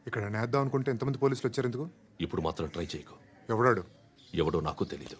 ఇక్కడ నేద్దాం అనుకుంటే ఎంతమంది పోలీసులు వచ్చారు ఎందుకు? ఇప్పుడు మాత్రం ట్రై చేయకు. ఎవడాడు? ఎవడో నాకు తెలీదు.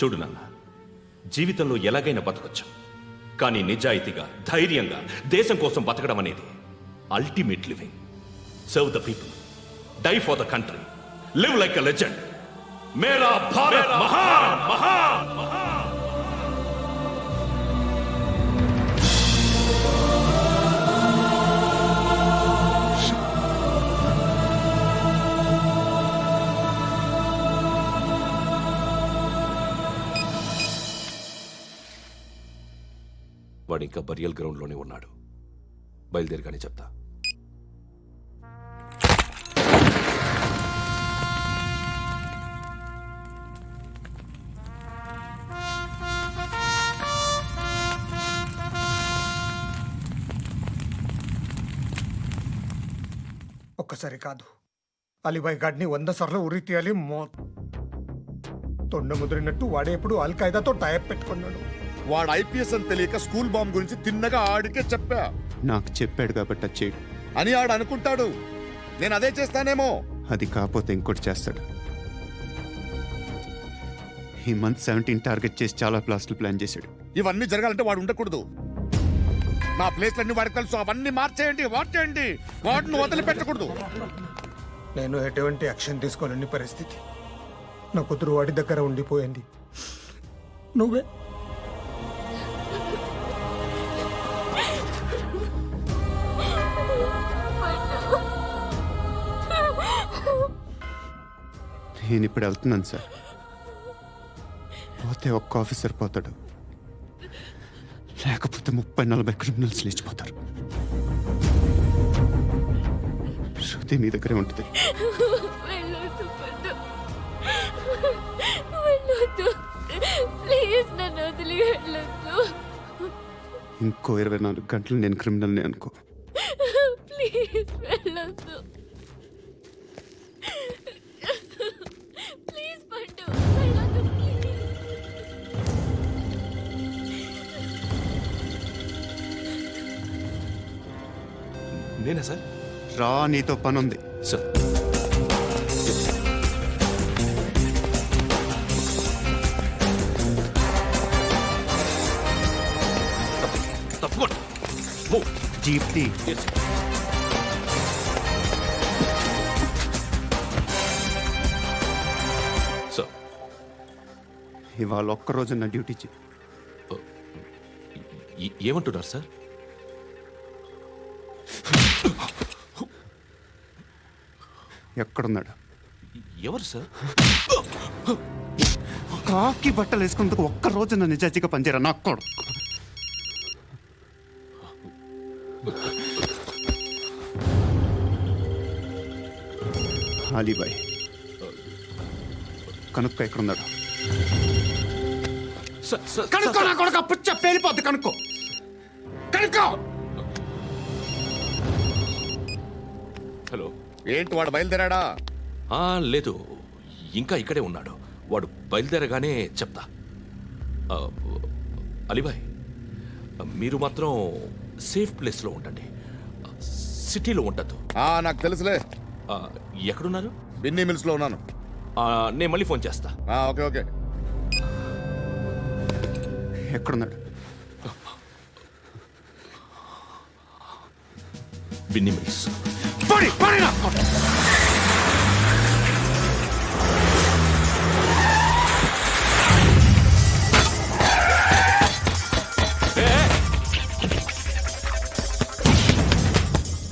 చూడు నాన్న, జీవితంలో ఎలాగైనా బతకొచ్చు, కానీ నిజాయితీగా ధైర్యంగా దేశం కోసం బతకడం అనేది ultimate living. Serve the people, die for the country, live like a legend. మేరా భారత్ మహాన్ మహాన్ మహాన్. వాడు ఇంకా బరియల్ గ్రౌండ్లోనే ఉన్నాడు. బయలుదేరగానే చెప్తా. ఒక్కసారి కాదు, అలీబాయ్ గాడిని 100 సార్లు ఉరి తీయాలి. తొండ ముదిరినట్టు వాడే ఎప్పుడు అల్ ఖైదాతో టైప్ పెట్టుకున్నాడు. వాడు ఐపీఎస్ అని తెలియక స్కూల్ బాంబ్ గురించి తిన్నగా ఆడికే చెప్పా. నాకు చెప్పాడు కాబట్టి అది చేయడు అని ఆడు అనుకుంటాడు. నేను అదే చేస్తానేమో. అది కాకపోతే ఇంకోటి చేస్తాడు. ఈ మంత్ 17 టార్గెట్ చేసి చాలా ప్లాస్టులు ప్లాన్ చేశాడు. ఇవన్నీ జరగాలంటే వాడు ఉండకూడదు. నా ప్లేస్లన్నీ వాడికి తెలుసు. అవన్నీ మార్చేయండి, వాచేయండి. వాటిని వదిలిపెట్టకూడదు. నేను ఎటువంటి యాక్షన్ తీసుకోలేని పరిస్థితి. నా కూతురు వాడి దగ్గర ఉండిపోయింది. నువ్వే నేను ఇప్పుడు వెళ్తున్నాను సార్. పోతే ఒక్క ఆఫీసర్ పోతాడు, లేకపోతే 30-40 క్రిమినల్స్ లేచిపోతారు. శృతి మీ దగ్గరే ఉంటుంది. ఇంకో 24 గంటలు నేను క్రిమినల్ని అనుకో. ప్లీజ్ వెళ్ళొద్దు. ప్లీజ్ పండు వెళ్ళొద్దు. నేనా సార్? రా, నీతో పనుంది సార్. తప్పకుండా. జీప్తి Yes. సో ఇవాళ ఒక్కరోజు నా డ్యూటీ చేయి. ఏమంటున్నారు సార్? ఎక్కడున్నాడు? ఎవరు సార్? కాకి బట్టలు వేసుకున్నందుకు ఒక్కరోజు నా నిజాజీగా పనిచేయరా నా కొడుకు. అలీబాయ్ కనుక్కో ఎక్కడున్నాడు? కనుక్కో నా కొడుకు, పుచ్చ పేలిపోద్ది. కనుక్కో కనుక్కో. హలో. ఏంటి వాడు బయలుదేరాడా? లేదు, ఇంకా ఇక్కడే ఉన్నాడు. వాడు బయలుదేరగానే చెప్తా. ఆ, అలీబాయ్, మీరు మాత్రం సేఫ్ ప్లేస్లో ఉండండి, సిటీలో ఉండద్దు. నాకు తెలుసులే. ఎక్కడున్నారు? బిన్నీ మిల్స్ లో ఉన్నాను. నేను మళ్ళీ ఫోన్ చేస్తా. Okay okay. ఎక్కడున్నాడు? బిన్నీ మిల్స్.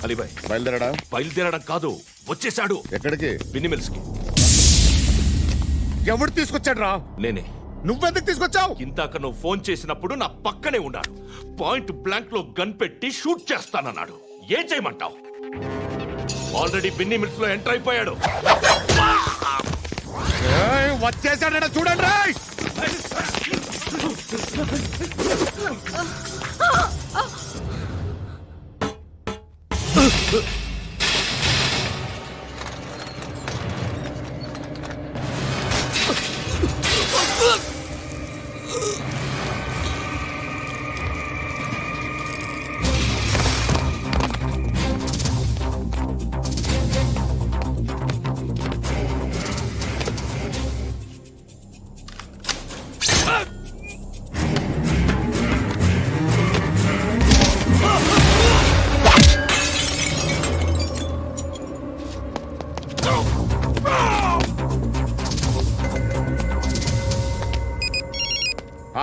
అలీబాయ్ బయలుదేరాడా? బయలుదేరడం కాదు, వచ్చేశాడు. ఎక్కడికి? బిన్నీ మిల్స్ కి. ఎవడు తీసుకొచ్చాడు రా? నేనే. నువ్వెందుకు తీసుకొచ్చావు? ఇందాక నువ్వు ఫోన్ చేసినప్పుడు నా పక్కనే ఉన్నాడు. పాయింట్ బ్లాంక్ లో గన్ పెట్టి షూట్ చేస్తానన్నాడు. ఏం చేయమంటావు? ఆల్రెడీ బిన్నీ మిల్స్ లో ఎంటర్ అయిపోయాడు. వచ్చేసాడ చూడండి రేయ్.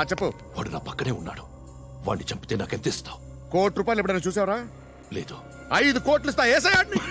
చెప్పు. వాడు నా పక్కనే ఉన్నాడు. వాడిని చంపితే నాకెంత ఇస్తావు? ₹1,00,00,000 ఎప్పుడైనా చూసావరా? లేదు. 5 కోట్లు ఇస్తా. ఏసయాడిని.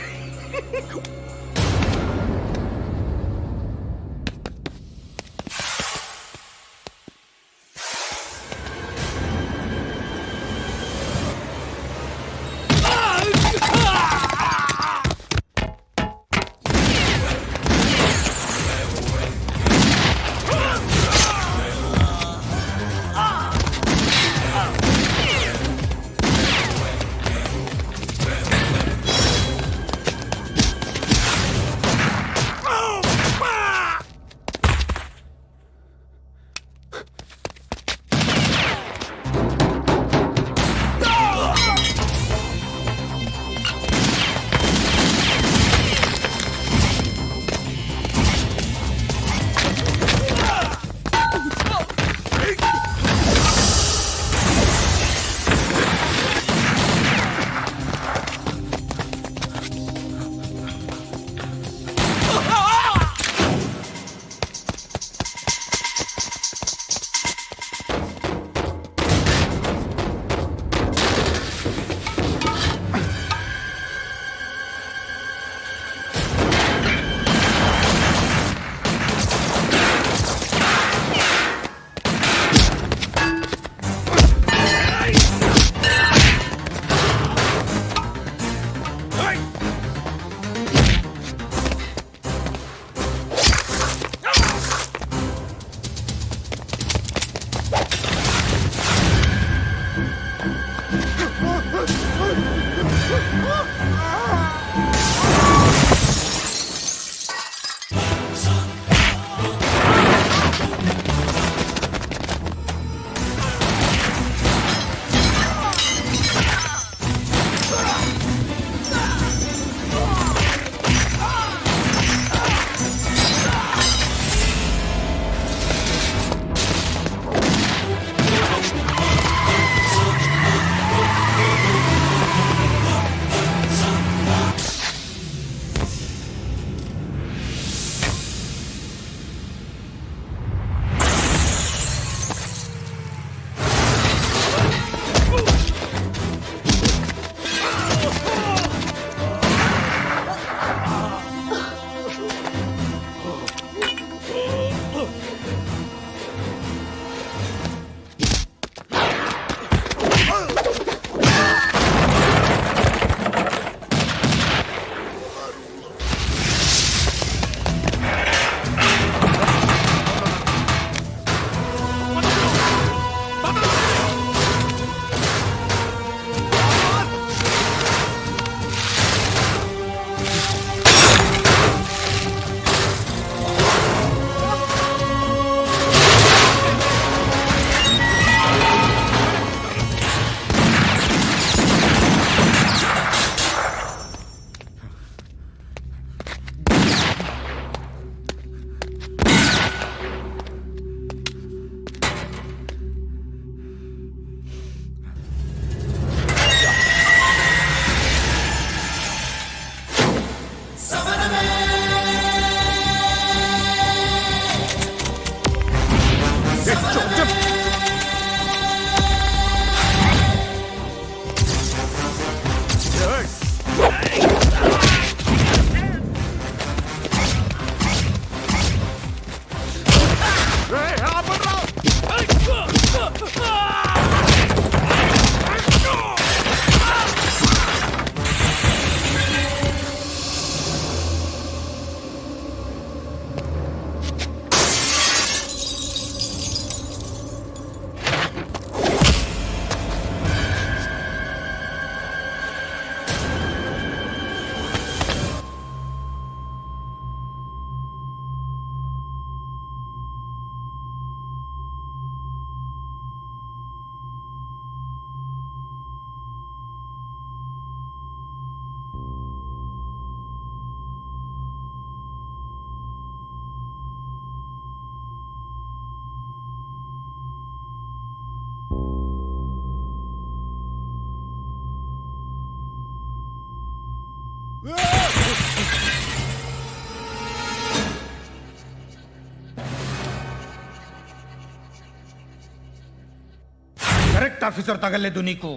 కరెక్ట్ ఆఫీసర్ తగలేదు నీకు.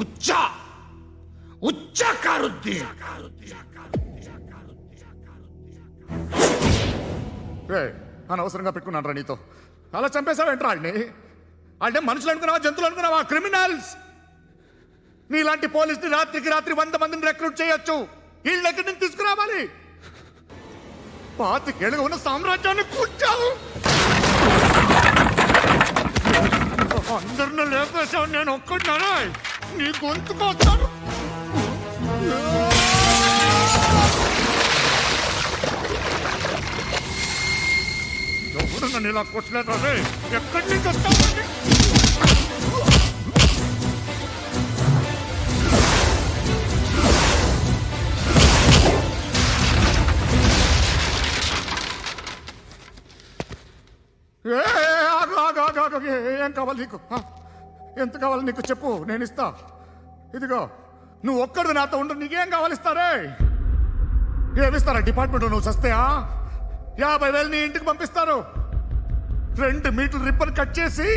ఉచ్చా ఉచ్చా కారుద్ది. అనవసరంగా పెట్టుకున్నాను రా నీతో. అలా చంపేశావేంట్రా వాళ్ళని? అంటే మనుషులు అనుకున్నావా, జంతువులు అనుకున్నావా? క్రిమినల్స్. నీలాంటి పోలీసుని రాత్రికి రాత్రి 100 మందిని రిక్రూట్ చేయొచ్చు. వీళ్ళ ఎక్కడి నుంచి తీసుకురావాలి? 25 ఏళ్ళుగా ఉన్న సామ్రాజ్యాన్ని కూర్చావు. అందరిని లేపేశావు, నేను ఒక్కడినారా? నీ గొంతుకొస్తాను. ఎవరు నన్ను ఇలా కొట్టలేదా? ఎక్కడి నుంచి వస్తావు? ఏం కావాలి నీకు? ఎంత కావాలి నీకు చెప్పు, నేను ఇస్తా. ఇదిగో నువ్వు ఒక్కడు నాతో ఉండు. నీకేం కావాలి ఇస్తారే? ఏమిస్తారా డిపార్ట్మెంట్? నువ్వు సస్తేయా? 50,000 నీ ఇంటికి పంపిస్తారు. 2 మీటర్లు రిబ్బన్ కట్ చేసి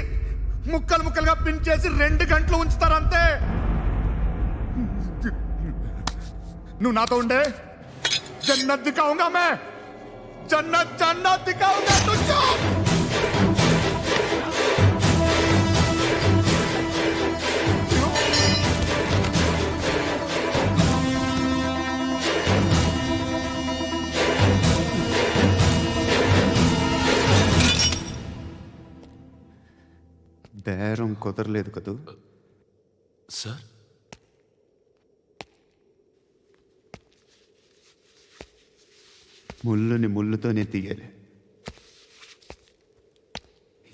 ముక్కలు ముక్కలుగా పిన్ చేసి 2 గంటలు ఉంచుతారు అంతే. నువ్వు నాతో ఉండే జన్నత్ దిఖాऊंगा मैं, జన్నత్ జన్నత్ దిఖాऊंगा तुझको. బేరం కుదరలేదు కదూ. సార్, ముళ్ళుని ముళ్ళుతోనే తీయాలి.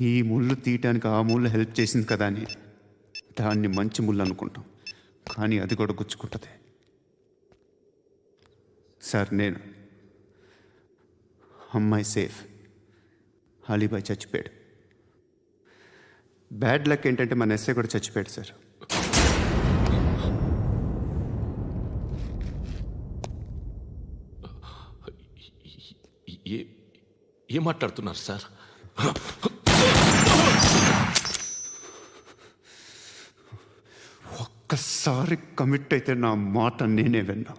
ఈ ముళ్ళు తీయటానికి ఆ ముళ్ళు హెల్ప్ చేసింది కదా అని దాన్ని మంచి ముళ్ళు అనుకుంటాం, కానీ అది కూడా గుచ్చుకుంటుంది. సార్, నేను అమ్మాయి సేఫ్, అలీబాయ్ చచ్చిపోయాడు. బ్యాడ్ లక్ ఏంటంటే మన ఎస్ఐ కూడా చచ్చిపోయాడు సార్. ఏం మాట్లాడుతున్నారు సార్? ఒక్కసారి కమిట్ అయితే నా మాట నేనే విన్నా.